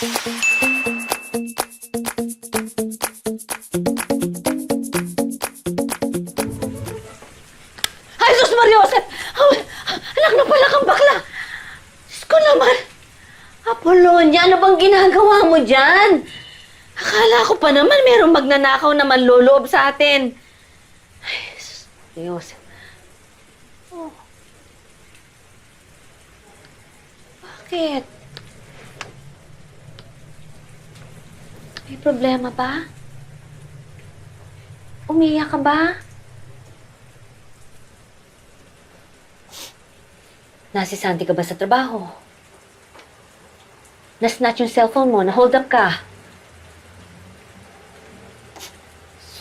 Ay, Sus Mariosep! Anak na pala kang bakla! Diyos ko naman! Apolonia, ano bang ginagawa mo dyan? Akala ko pa naman merong magnanakaw na manloloob sa atin. Ay, Sus Mariosep. Oh. Bakit? May problema ba? Umiyak ka ba? Nasisanti ka ba sa trabaho? Na-snatch yung cellphone mo, na-hold up ka.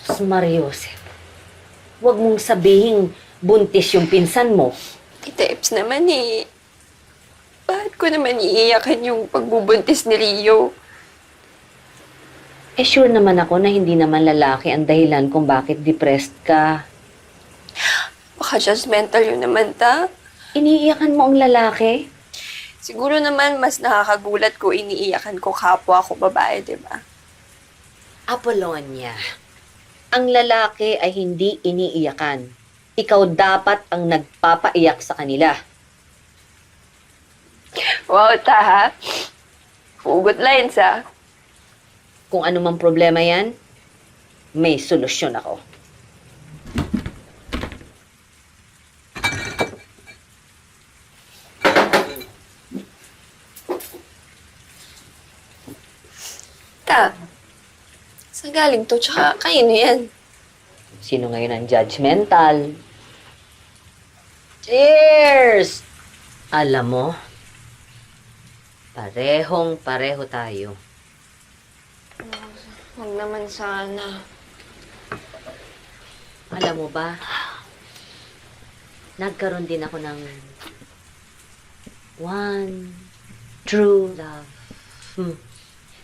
Sus Mariosep, huwag mong sabihing buntis yung pinsan mo. Tita Eps naman eh. Bakit ko naman iiyakan yung pagbubuntis ni Rio? Eh sure naman ako na hindi naman lalaki ang dahilan kung bakit depressed ka. Baka judgmental yun naman, ta. Iniiyakan mo ang lalaki? Siguro naman mas nakakagulat ko iniiyakan ko kapwa ko babae, di ba? Apolonia, ang lalaki ay hindi iniiyakan. Ikaw dapat ang nagpapaiyak sa kanila. Wow, ta ha? Hugot lines, ha? Kung ano mang problema yan, may solusyon ako. Ta, saan galing to? Tsaka kanino yan? Sino ngayon ang judgmental? Cheers! Alam mo, parehong-pareho tayo. Huwag naman sana. Alam mo ba, nagkaroon din ako ng one true love.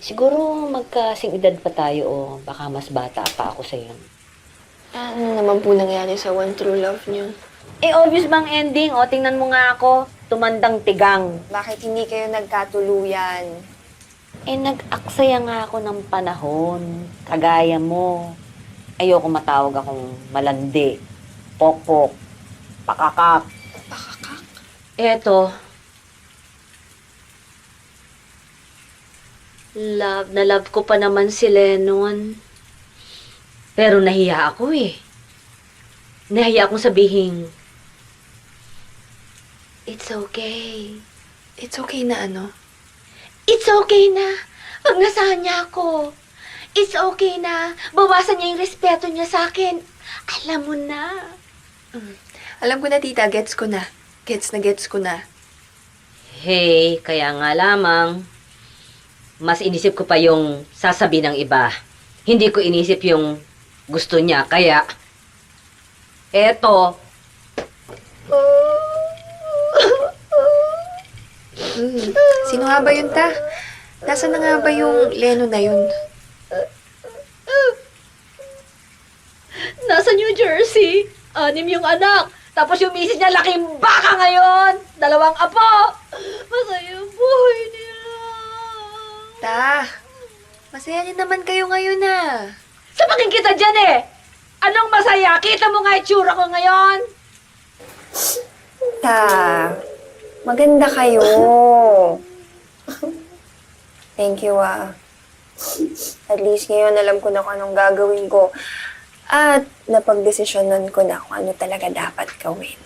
Siguro magkasing edad pa tayo o baka mas bata pa ako sa'yo. Ano naman po nangyari sa one true love niyo? Eh, obvious bang ending? O, tingnan mo nga ako. Tumandang tigang. Bakit hindi kayo nagkatuluyan? Eh, nag-aksaya nga ako ng panahon. Kagaya mo. Ayoko matawag akong malandi, pokpok, pakakak. Pakakak? Eto. Love na love ko pa naman si Lennon. Pero nahiya ako eh. Nahiya akong sabihin, it's okay. It's okay na ano? It's okay na. Pag nasahan niya ako. It's okay na. Bawasan niya yung respeto niya sa akin. Alam mo na. Alam ko na, tita. Gets ko na. Gets ko na. Hey, kaya nga lamang, mas inisip ko pa yung sasabihin ng iba. Hindi ko inisip yung gusto niya. Kaya, eto. Sino nga ba yun, ta? Nasaan na nga ba yung Leno na yun? Nasa New Jersey. 6 yung anak. Tapos yung misis niya laking baka ngayon. 2 apo. Masaya yung buhay nila. Ta, masaya din naman kayo ngayon, ah. Sapakin kita dyan eh. Anong masaya? Kita mo nga itsura ko ngayon. Ta, maganda kayo. Thank you, ah. At least ngayon alam ko na kung anong gagawin ko. At napagdesisyonan ko na kung ano talaga dapat gawin.